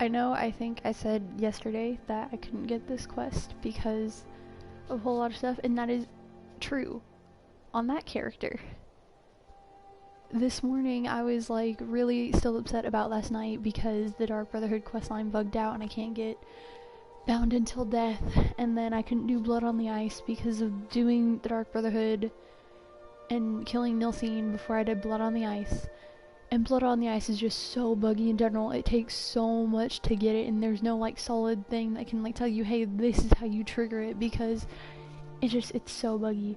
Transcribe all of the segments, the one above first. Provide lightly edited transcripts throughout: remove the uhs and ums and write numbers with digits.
I know I think I said yesterday that I couldn't get this quest because of a whole lot of stuff, and that is true on that character. This morning I was like really still upset about last night because the Dark Brotherhood questline bugged out and I can't get bound until death, and then I couldn't do Blood on the Ice because of doing the Dark Brotherhood and killing Nilsine before I did Blood on the Ice. And Blood on the Ice is just so buggy in general. It takes so much to get it, and there's no like solid thing that can like tell you, hey, this is how you trigger it, because it's so buggy.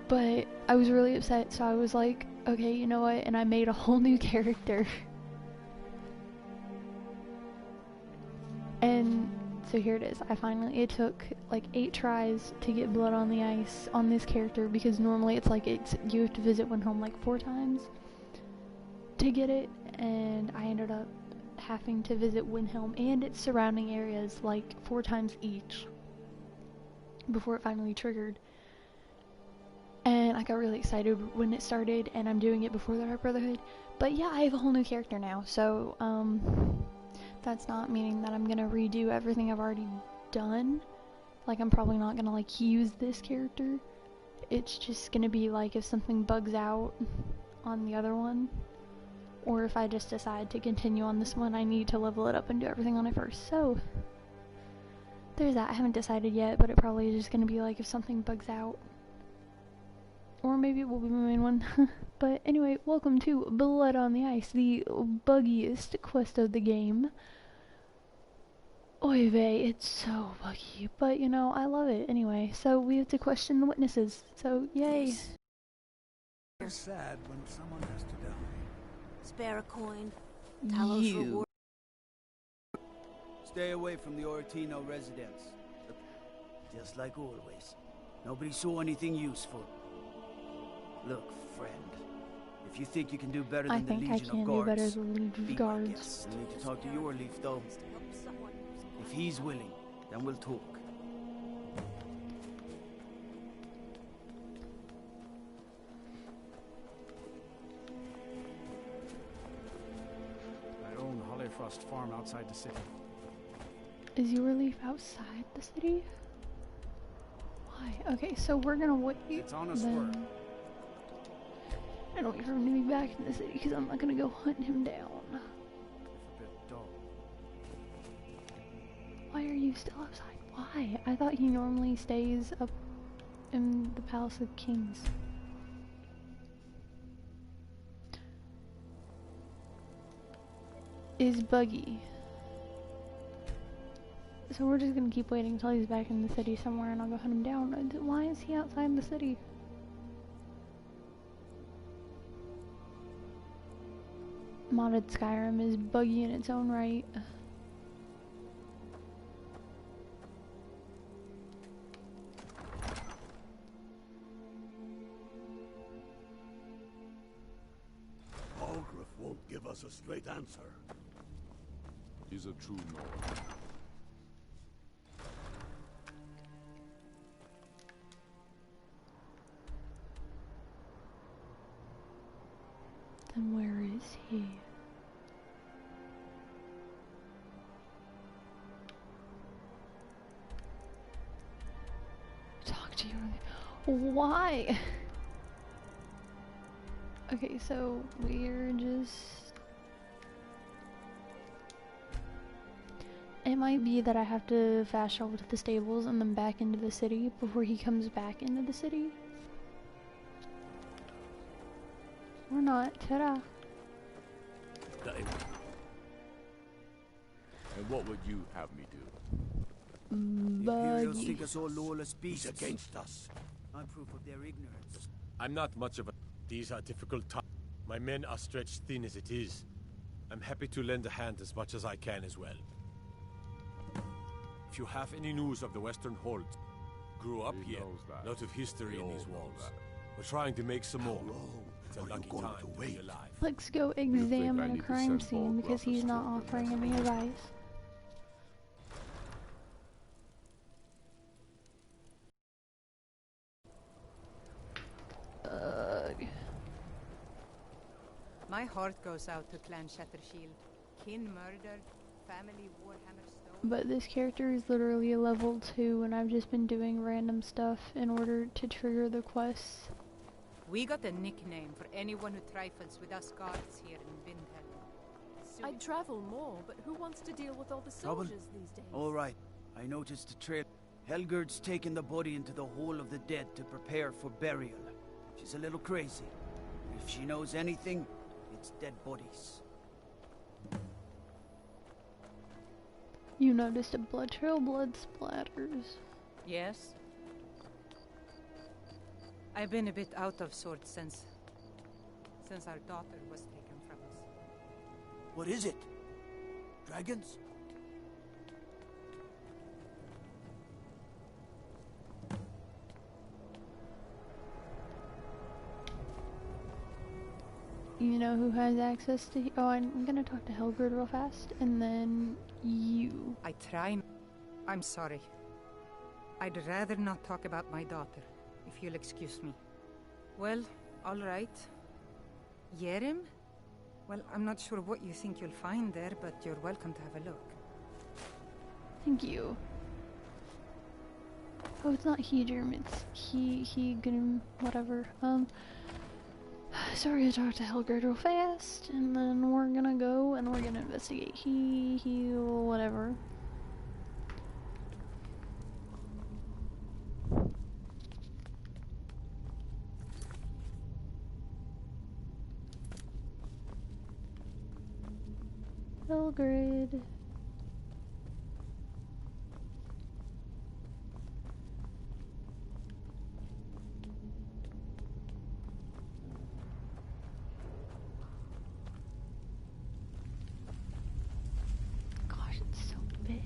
But I was really upset, so I was like, okay, you know what, and I made a whole new character. And so here it is. It took like 8 tries to get Blood on the Ice on this character, because normally it's like you have to visit Windhelm like 4 times to get it, and I ended up having to visit Windhelm and its surrounding areas like 4 times each before it finally triggered. And I got really excited when it started, and I'm doing it before the Dark Brotherhood. But yeah, I have a whole new character now, so that's not meaning that I'm gonna redo everything I've already done. Like, I'm probably not gonna like use this character. It's just gonna be like if something bugs out on the other one, or if I just decide to continue on this one, I need to level it up and do everything on it first. So there's that. I haven't decided yet, but it probably is just gonna be like if something bugs out. Or maybe it will be my main one. But anyway, welcome to Blood on the Ice, the buggiest quest of the game. Oy vey, it's so buggy, but you know, I love it anyway. So we have to question the witnesses, so yay. It's sad when someone has to die. Spare a coin. Talos reward. Stay away from the Oratino residence. Just like always. Nobody saw anything useful. Look, friend. If you think you can do better than the Legion of Guards, I think I can do better than the Legion of Guards. We'll need to talk to your Leaf, though. If he's willing, then we'll talk. I own Hollyfrost Farm outside the city. Is your Leaf outside the city? Why? Okay, so we're gonna wait. It's honest work. I don't want him to be back in the city because I'm not gonna go hunt him down. If a bit dull. Why are you still outside? Why? I thought he normally stays up in the Palace of Kings. Is buggy. So we're just gonna keep waiting until he's back in the city somewhere, and I'll go hunt him down. Why is he outside the city? Modded Skyrim is buggy in its own right. Algriff won't give us a straight answer. He's a true Nord. Then where is he? Talk to you. Why? Okay, so we're just... It might be that I have to fast travel to the stables and then back into the city before he comes back into the city. Or not. Ta-da. And what would you have me do? Imperials think us all lawless beasts. He's against us. I'm proof of their ignorance. I'm not much of a... These are difficult times. My men are stretched thin as it is. I'm happy to lend a hand as much as I can as well. If you have any news of the Western Hold, grew up here, lot of history in these walls. We're trying to make some more. It's a lucky time to be alive. Let's go examine a crime scene because he's not offering any advice. My heart goes out to Clan Shattershield. Kin murder, family warhammer stone. But this character is literally a level 2 and I've just been doing random stuff in order to trigger the quests. We got a nickname for anyone who trifles with us guards here in Windhelm. I'd travel more, but who wants to deal with all the soldiers these days? All right. I noticed the trail. Helgerd's taken the body into the Hall of the Dead to prepare for burial. She's a little crazy. If she knows anything, it's dead bodies. You noticed a blood trail, blood splatters. Yes. I've been a bit out of sorts since our daughter was taken from us. What is it? Dragons? You know who has access to... Oh, I'm gonna talk to Helgerd real fast, and then you. I try. I'm sorry. I'd rather not talk about my daughter, if you'll excuse me. Well, all right. Yerim? Well, I'm not sure what you think you'll find there, but you're welcome to have a look. Thank you. Oh, it's not Hedrim, it's he, Grim, whatever. Sorry, I talked to Helgerd real fast, and then we're gonna go and we're gonna investigate. He, whatever. Helgerd. Gosh, it's so big.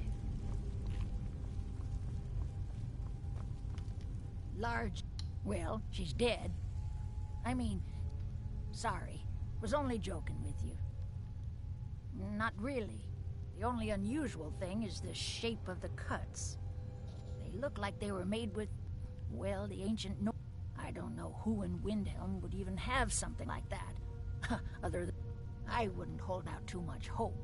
Large. Well, she's dead. I mean, sorry. Was only joking with you. Not really. The only unusual thing is the shape of the cuts. They look like they were made with, well, the ancient I don't know who in Windhelm would even have something like that. Other than I wouldn't hold out too much hope.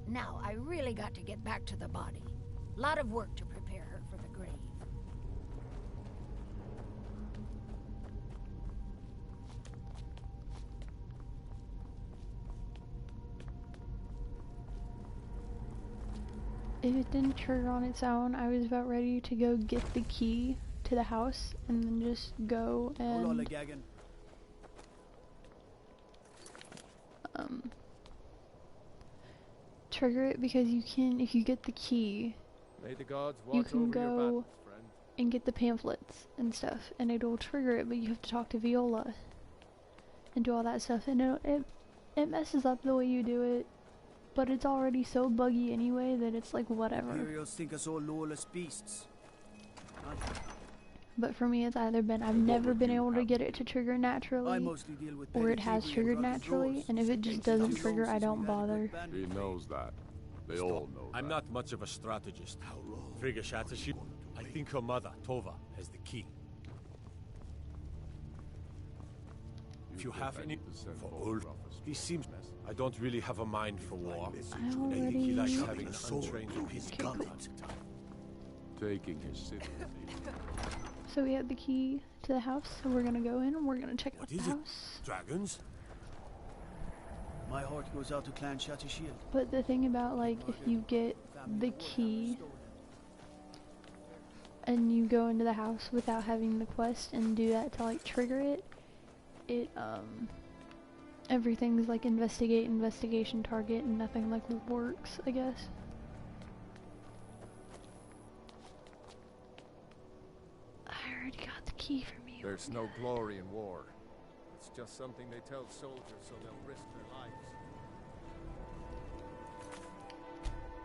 Now, I really got to get back to the body. Lot of work to prepare her for the grave. If it didn't trigger on its own, I was about ready to go get the key to the house and then just go and trigger it, because you can, if you get the key, May the gods you watch can over your go battles, friend. and get the pamphlets and stuff, and it'll trigger it, but you have to talk to Viola and do all that stuff, and it messes up the way you do it, but it's already so buggy anyway that it's like whatever. Imperials think us all lawless beasts. But for me, it's either been I've never been able to get it to trigger I naturally, mostly deal with or it petty has thievery triggered and rugged naturally, roads. and if it just doesn't trigger, I don't bother. He knows that. They all know I'm that. not much of a strategist. Frigga Shatashi, I think her mother, Tova, has the key. If you have any for Ulf, he seems. I don't really have a mind for war. I And I think he likes already... having an untrained people. Taking his city. So we have the key to the house, so we're gonna go in and we're gonna check out What the is it? house. Dragons? My heart goes out to Clan Shattershield. But the thing about, like, if you get the key and you go into the house without having the quest and do that to, like, trigger it, everything's like investigation, target, and nothing, like, works, I guess. I already got the key from you. There's no glory in war. It's just something they tell soldiers so they'll risk their lives.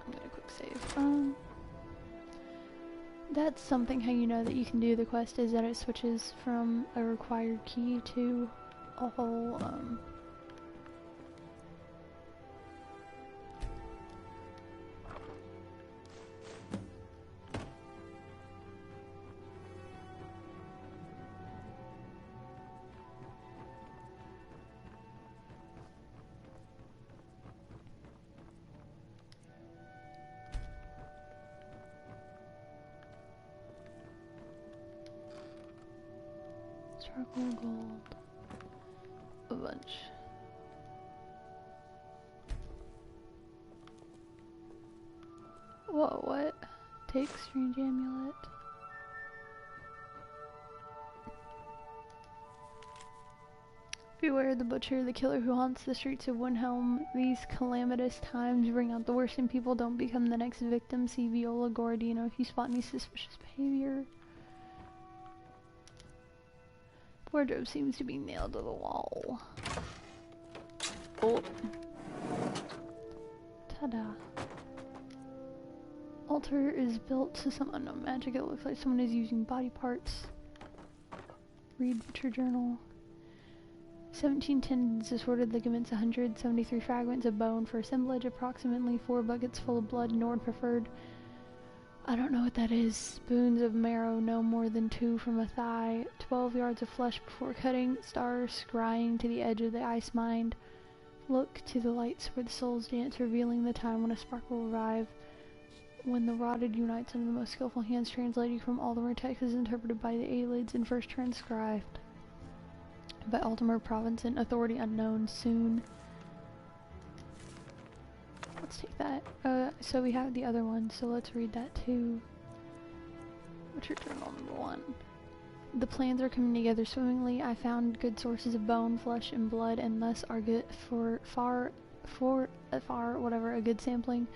I'm gonna quick save. That's something how you know that you can do the quest, is that it switches from a required key to a whole, Charcoal, gold. A bunch. Whoa, what? Take strange amulet. Beware the butcher, the killer who haunts the streets of Windhelm. These calamitous times bring out the worst in people. Don't become the next victim. See Viola Guardino if you spot any suspicious behavior. Wardrobe seems to be nailed to the wall. Oh. Ta-da. Altar is built to some unknown magic. It looks like someone is using body parts. Read Butcher Journal. 17 tendons, assorted ligaments, 173 fragments of bone for assemblage, approximately 4 buckets full of blood, Nord preferred. I don't know what that is. Spoons of marrow, no more than 2 from a thigh, 12 yards of flesh before cutting, stars scrying to the edge of the ice mind. Look to the lights where the souls dance, revealing the time when a spark will arrive. When the rotted unites under the most skillful hands, translating from all the text is interpreted by the Aelids and first transcribed by Altimer Province and authority unknown soon. Let's take that. So we have the other one, so let's read that too. Butcher Journal number 1. The plans are coming together swimmingly. I found good sources of bone, flesh, and blood, and thus are good for whatever, a good sampling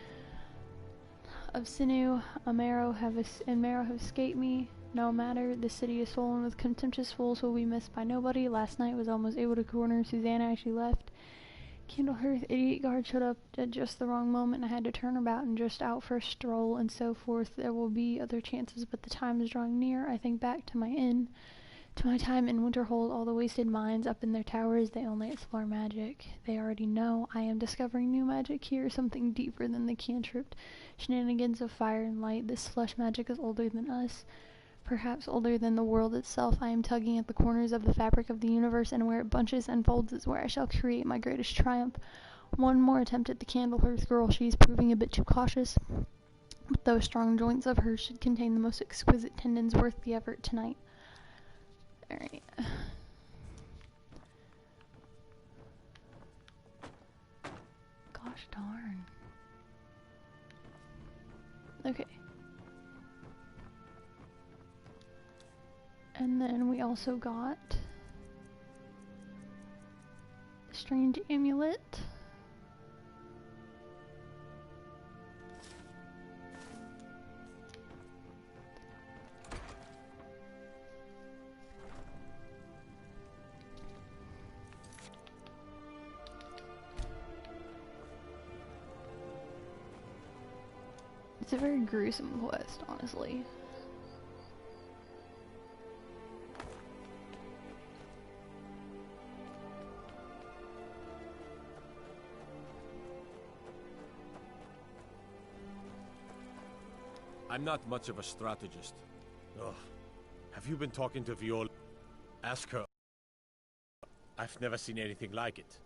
of sinew. Marrow have escaped me. No matter, the city is swollen with contemptuous fools who will be missed by nobody. Last night was almost able to corner Susanna as she left. Candlehearth idiot guard showed up at just the wrong moment, and I had to turn about and just out for a stroll and so forth. There will be other chances, but the time is drawing near. I think back to my inn, to my time in Winterhold. All the wasted minds up in their towers, they only explore magic. They already know. I am discovering new magic here, something deeper than the cantrip shenanigans of fire and light. This flesh magic is older than us. Perhaps older than the world itself. I am tugging at the corners of the fabric of the universe, and where it bunches and folds is where I shall create my greatest triumph. One more attempt at the Candlehearth girl. She is proving a bit too cautious, but those strong joints of hers should contain the most exquisite tendons worth the effort tonight. Alright. Gosh darn. Okay. And then we also got Strange Amulet. It's a very gruesome quest, honestly. I'm not much of a strategist. Ugh. Have you been talking to Viola? Ask her. I've never seen anything like it.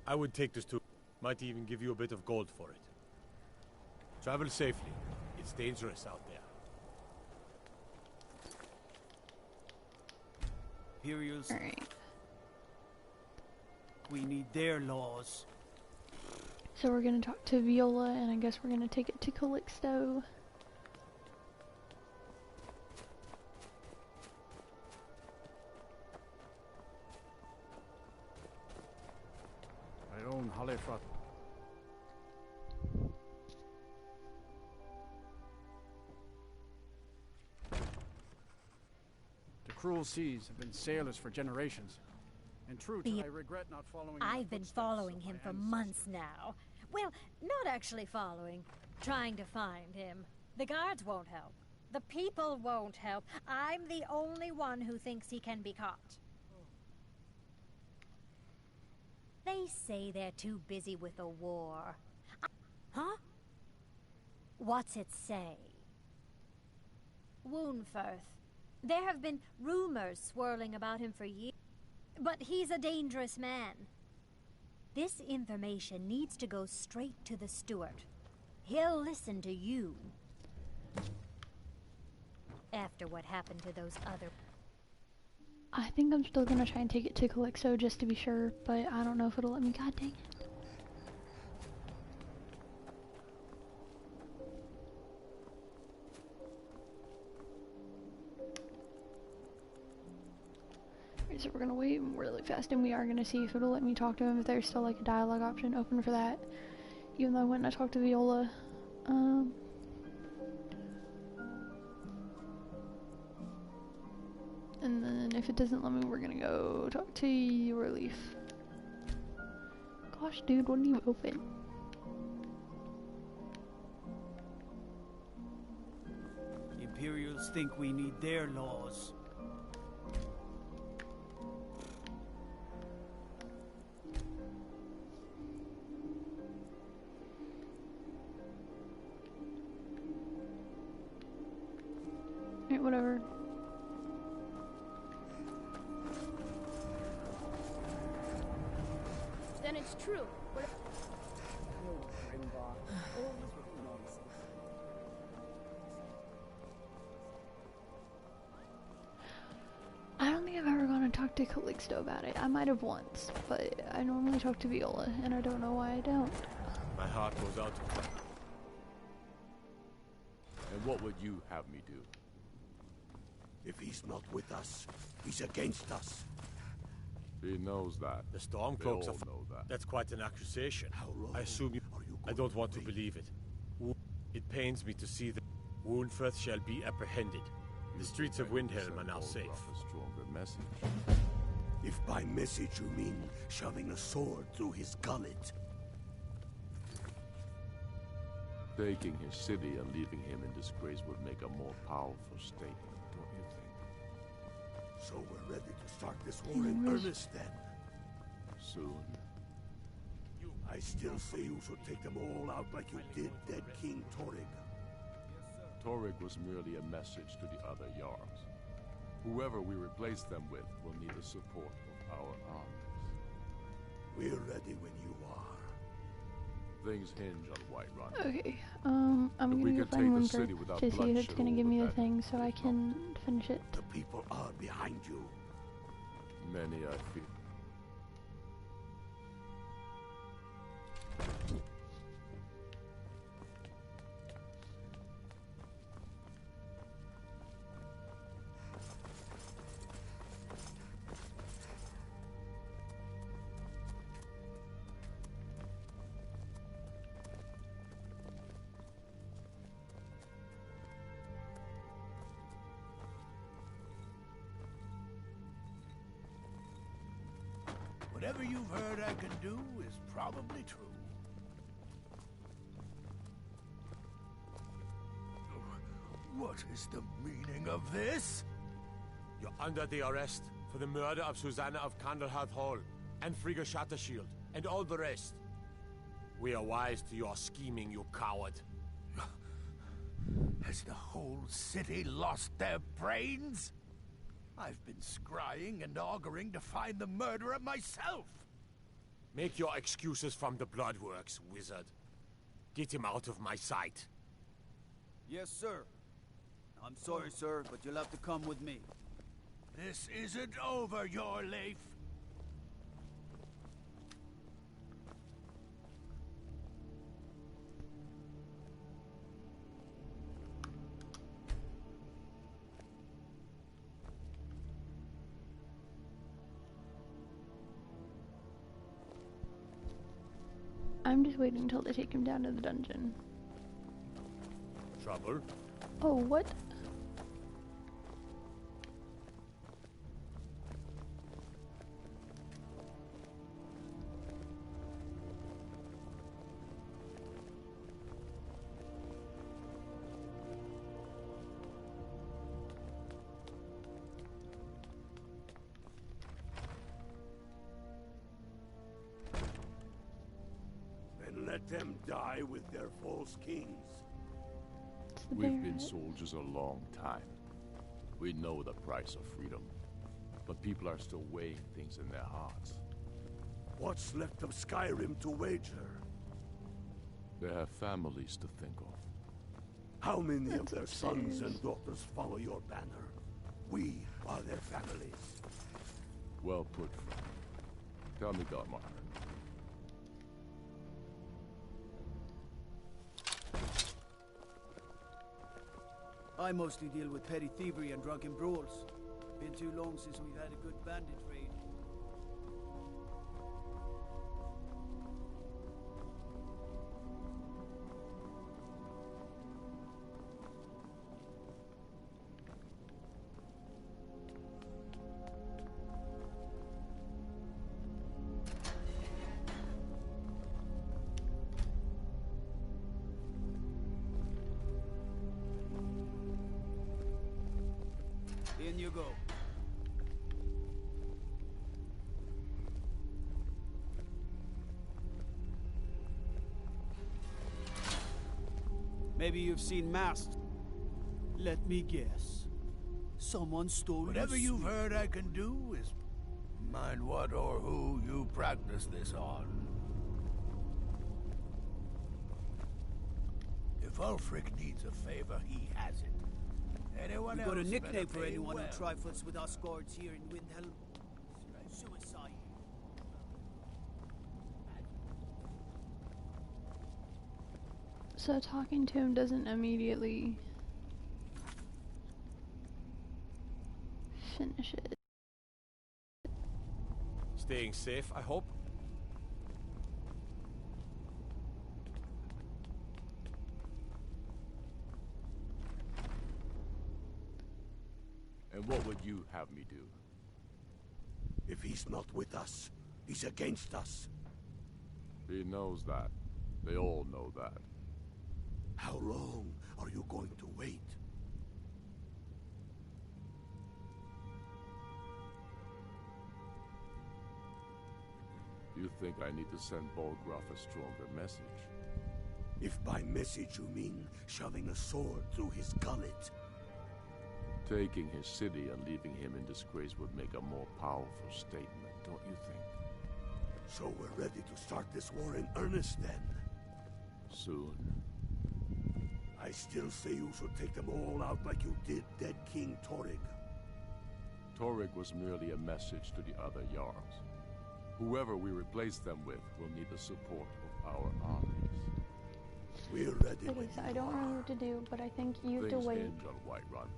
I would take this to... Might even give you a bit of gold for it. Travel safely. It's dangerous out there. Imperials. All right. We need their laws. So we're gonna talk to Viola, and I guess we're gonna take it to Calixto. I own Halefrat. The cruel seas have been sailors for generations. In truth, I regret not following. I've been following him for months now. Well, not actually following. Trying to find him. The guards won't help. The people won't help. I'm the only one who thinks he can be caught. They say they're too busy with the war. Huh? What's it say? Woundfirth. There have been rumors swirling about him for years. But he's a dangerous man. This information needs to go straight to the steward. He'll listen to you. After what happened to those other... I think I'm still gonna try and take it to Calixto just to be sure, but I don't know if it'll let me. God dang it. Alright, so we're gonna wait really fast, and we are gonna see if it'll let me talk to him, if there's still like a dialogue option open for that. Even though I went and I talked to Viola. And then if it doesn't let me, we're gonna go talk to your Leaf. Gosh, dude, what do you open? The Imperials think we need their laws. Alright, whatever. Then it's true. What I don't think I've ever gone and talked to Calixto about it. I might have once, but I normally talk to Viola, and I don't know why I don't. My heart goes out to her. And what would you have me do? If he's not with us, he's against us. He knows that. The Stormcloaks all know that. That's quite an accusation. How long I assume you... are you I don't want to believe it. It pains me to see that Woundfirth shall be apprehended. The streets of Windhelm are now safe. A stronger message. If by message you mean shoving a sword through his gullet. Taking his city and leaving him in disgrace would make a more powerful statement, don't you think? So we're ready to start this war in earnest then. Soon. I still say you should take them all out like you did dead King Torrig. Torrig was merely a message to the other Jarls. Whoever we replace them with will need the support of our armies. We're ready when you are. Things hinge on Whiterun. Okay, I'm gonna go find Wimper to see if it's gonna give me the thing so I can finish it. The people are behind you. Many I fear. Whatever you've heard I can do is probably true. What is the meaning of this? You're under the arrest for the murder of Susanna of Candlehearth Hall, and Frigga Shattershield, and all the rest. We are wise to your scheming, you coward. Has the whole city lost their brains? I've been scrying and auguring to find the murderer myself. Make your excuses from the Bloodworks, wizard. Get him out of my sight. Yes, sir. I'm sorry, sir, but you'll have to come with me. This isn't over, your Leif. I'm just waiting until they take him down to the dungeon. Trouble? Oh, what? Let them die with their false kings. We've been soldiers a long time. We know the price of freedom. But people are still weighing things in their hearts. What's left of Skyrim to wager? They have families to think of. How many of their sons and daughters follow your banner? We are their families. Well put, friend. Tell me, Godmother. I mostly deal with petty thievery and drunken brawls. Been too long since we've had a good bandit raid. In you go. Maybe you've seen masks. Let me guess. Someone stole Whatever your you've heard I can do is mind what or who you practice this on. If Ulfric needs a favor, he has it. Anyone We've got a else nickname better for pay anyone well. who trifles with us guards here in Windhelm. Suicide. So talking to him doesn't immediately finish it. Staying safe, I hope. And what would you have me do? If he's not with us, he's against us. He knows that. They all know that. How long are you going to wait? You think I need to send Bolgraf a stronger message? If by message you mean shoving a sword through his gullet. Taking his city and leaving him in disgrace would make a more powerful statement, don't you think? So we're ready to start this war in earnest then? Soon. I still say you should take them all out like you did dead King Torrig. Torrig was merely a message to the other Jarls. Whoever we replace them with will need the support of our armies. We're ready. Okay, so I don't remember what to do, but I think you have to Things wait. hinge on Whiterun.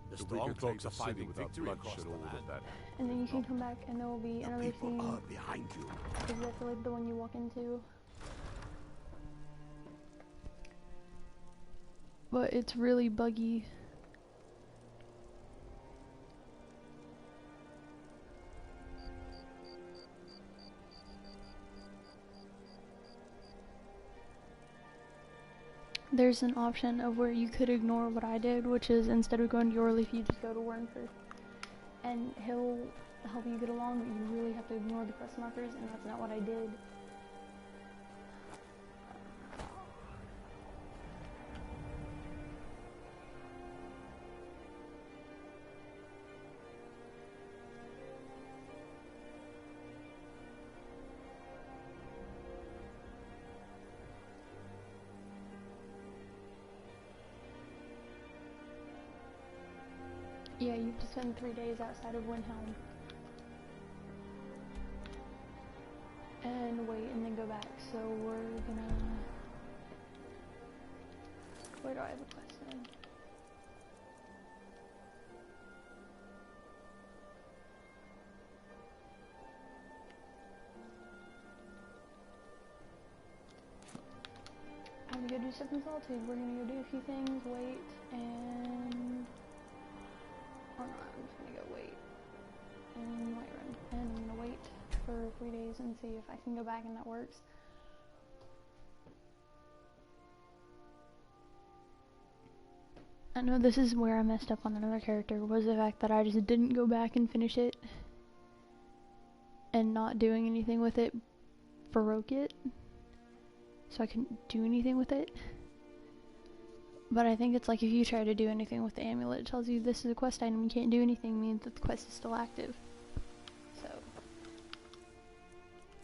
The If we can take Stormcloaks the are city finding without victory across bloodshed the over land. that. And then you can come back and there will be another People scene. are behind you. Exactly like the one you walk into. But it's really buggy. There's an option of where you could ignore what I did, which is instead of going to Yorleaf, you just go to Wernford. And he'll help you get along, but you really have to ignore the quest markers, and that's not what I did. Yeah, you have to spend 3 days outside of Windhelm. And wait, and then go back. So we're gonna... Where do I have a quest in? I'm gonna go do stuff in Solitude. We're gonna go do a few things, wait, and... Or not, I'm just gonna go wait in Whiterun, and I'm gonna wait for 3 days and see if I can go back and that works. I know this is where I messed up on another character, was the fact that I just didn't go back and finish it, and not doing anything with it broke it, so I couldn't do anything with it. But I think it's like if you try to do anything with the amulet, it tells you this is a quest item, you can't do anything, means that the quest is still active. So.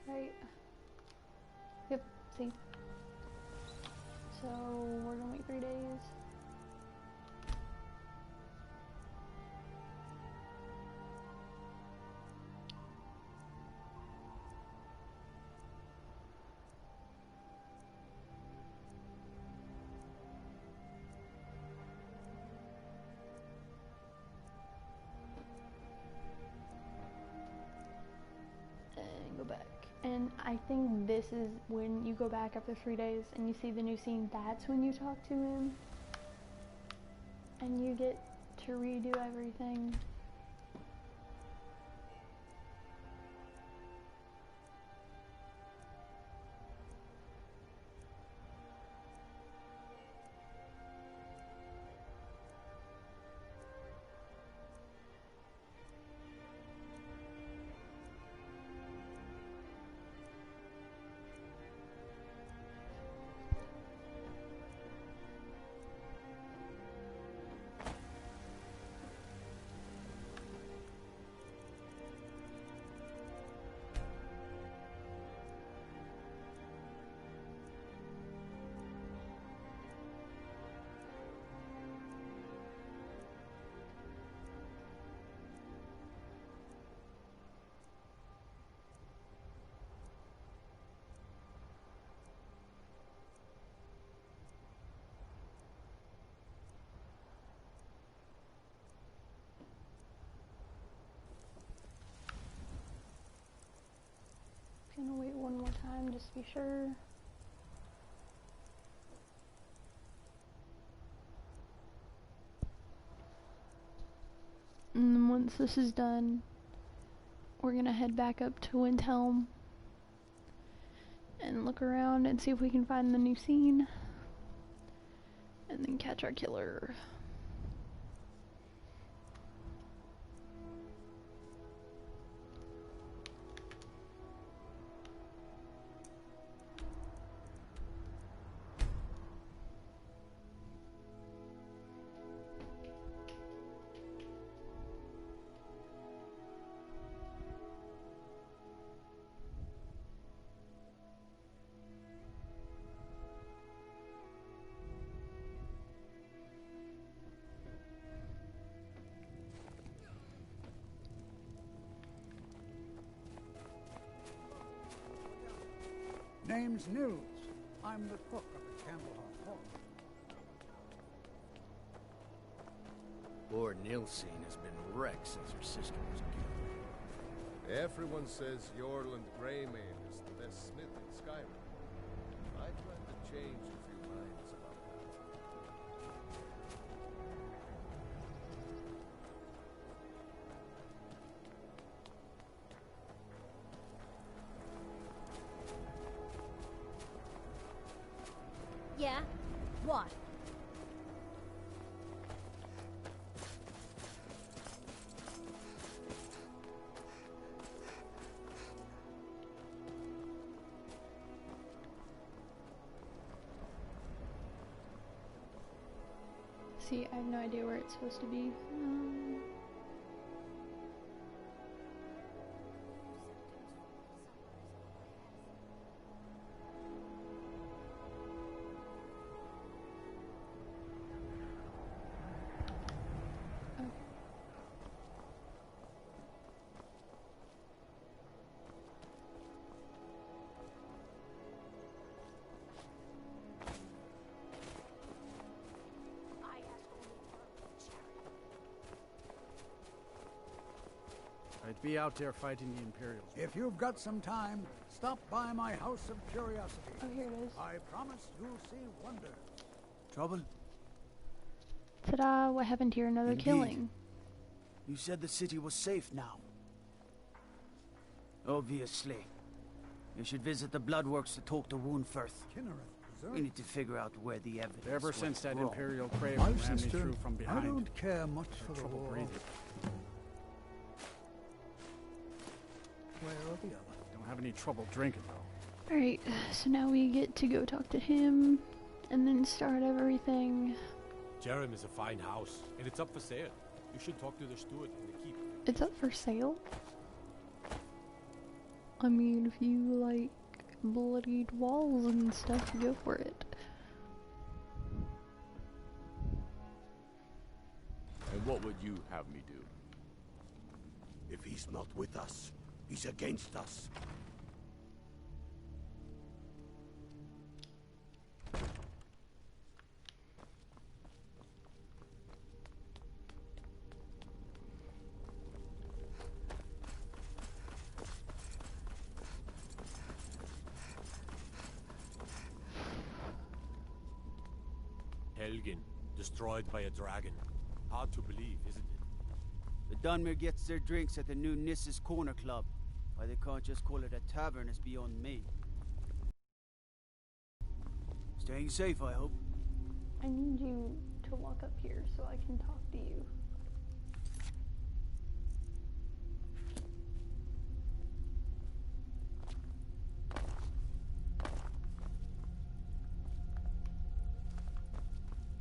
Right. Yep, see. So, we're gonna wait 3 days. I think this is when you go back after 3 days and you see the new scene. That's when you talk to him. And you get to redo everything. Gonna wait one more time just to be sure. And then once this is done, we're gonna head back up to Windhelm and look around and see if we can find the new scene, and then catch our killer. Name's Nils. I'm the cook up at Cambleheart Hall. Poor Nilsine has been wrecked since her sister was killed. Everyone says Yorland Greymane is the best smith in Skyrim. I plan to change a few minds about that. Yeah? What? See, I have no idea where it's supposed to be. I'd be out there fighting the Imperials. If you've got some time, stop by my House of Curiosity. Oh, here it is. I promise you'll see wonder. Trouble? Ta-da! What happened here? Another Indeed. killing. You said the city was safe now. Obviously. You should visit the Bloodworks to talk to Woundfirth. We need to figure out where the evidence Ever since that wrong. Imperial craven My ran me sister, through from behind. I don't care much for the trouble war. breathing. Where are the other? Don't have any trouble drinking though. Alright, so now we get to go talk to him and then start everything. Jerem is a fine house, and it's up for sale. You should talk to the steward in the keep. It's up for sale? I mean, if you like bloodied walls and stuff, go for it. And what would you have me do? If he's not with us, he's against us. Helgen, destroyed by a dragon. Hard to believe, isn't it? The Dunmer gets their drinks at the new YESSSS Corner Club. Why they can't just call it a tavern is beyond me. Staying safe, I hope. I need you to walk up here so I can talk to you.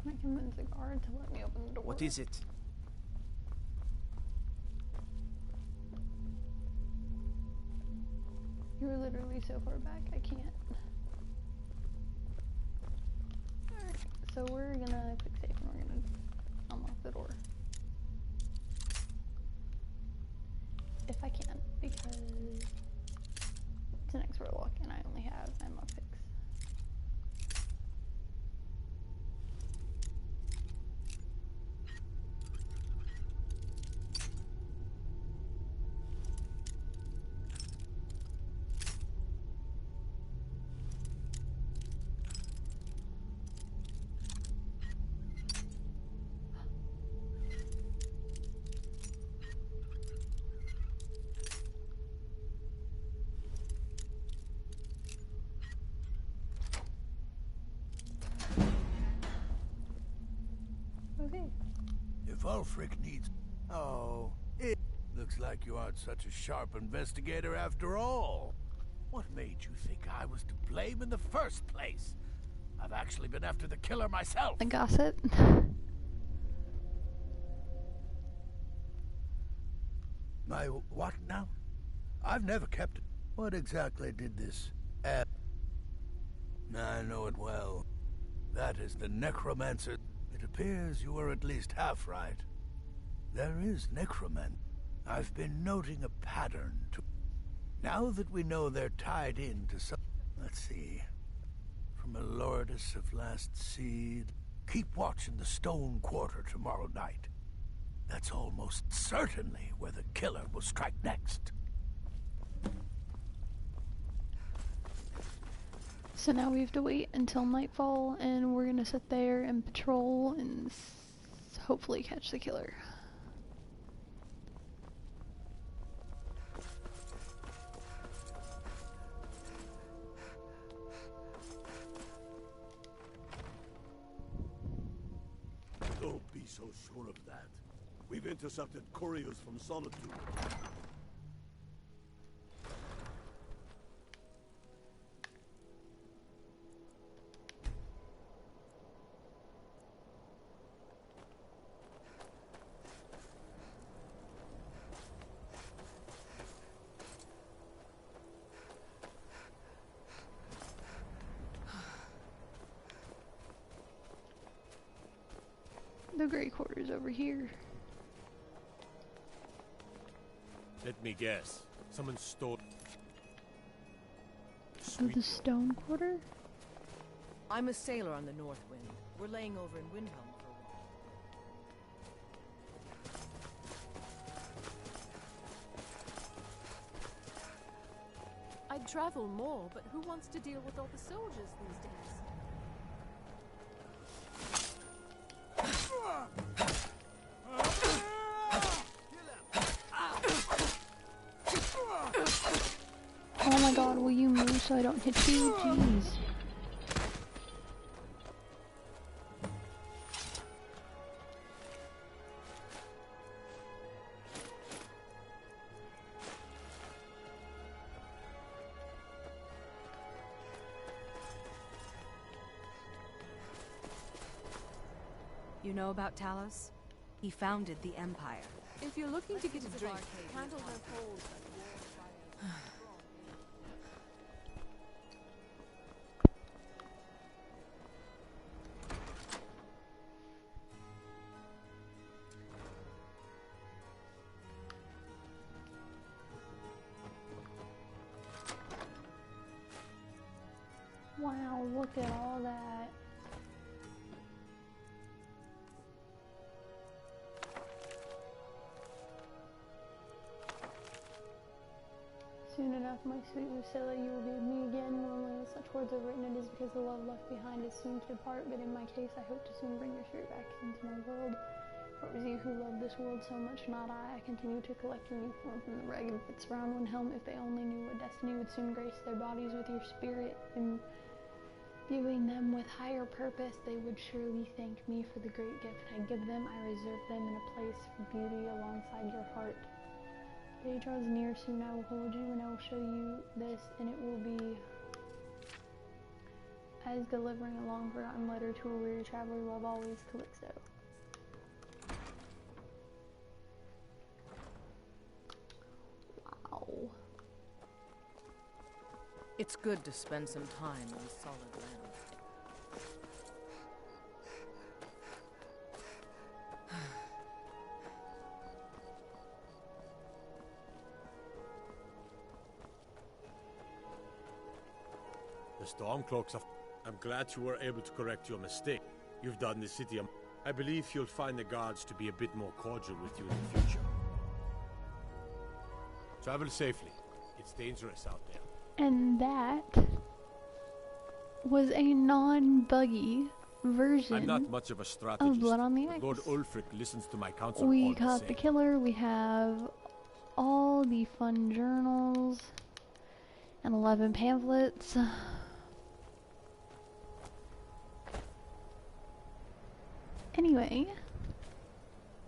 I convince the guard to let me open the door. What is it? You're literally so far back, I can't. Alright, so we're gonna quick save and we're gonna unlock the door. If I can, because it's an expert lock and I only have 9 lockpicks. If Ulfric needs... Oh, it looks like you aren't such a sharp investigator after all. What made you think I was to blame in the first place? I've actually been after the killer myself. A gossip? My what now? I've never kept it. What exactly did this I know it well. That is the necromancer. It appears you were at least half right. There is necromancy. I've been noting a pattern to... Now that we know they're tied into some... Let's see. From a Lordess of Last Seed. Keep watch in the Stone Quarter tomorrow night. That's almost certainly where the killer will strike next. So now we have to wait until nightfall, and we're gonna sit there and patrol and hopefully catch the killer. Don't be so sure of that. We've intercepted couriers from Solitude. The Grey Quarter's over here. Let me guess. Someone stole... The Stone Quarter? I'm a sailor on the North Wind. We're laying over in Windhelm for a while. I'd travel more, but who wants to deal with all the soldiers these days? Oh my god, will you move so I don't hit you? Jeez. You know about Talos? He founded the Empire. If you're looking to get a drink, handle her holes like war fire. Wow, look at all that. Soon enough, my sweet Lucilla, you will be with me again. Normally it's a torture. words are written, it is because the love left behind is soon to depart, but in my case I hope to soon bring your spirit back into my world. For it was you who loved this world so much, not I. I continue to collect your new form from the ragged bits around one helm. If they only knew what destiny would soon grace their bodies with your spirit, imbuing them with higher purpose, they would surely thank me for the great gift I give them. I reserve them in a place for beauty alongside your heart. The day draws near, soon I will hold you and I will show you this, and it will be as delivering a long forgotten letter to a weary traveler. Love always, Calixto. Wow. It's good to spend some time on solid land. The Stormcloaks are... I'm glad you were able to correct your mistake. You've done the city I believe you'll find the guards to be a bit more cordial with you in the future. Travel safely. It's dangerous out there. And that was a non-buggy version I'm not much of a strategist, of Blood on the Ice. Lord Ulfric listens to my counsel. We got the killer, we have all the fun journals, and 11 pamphlets. Anyway,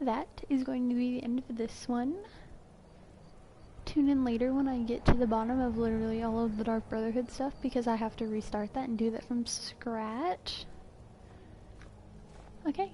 that is going to be the end of this one. Tune in later when I get to the bottom of literally all of the Dark Brotherhood stuff, because I have to restart that and do that from scratch. Okay,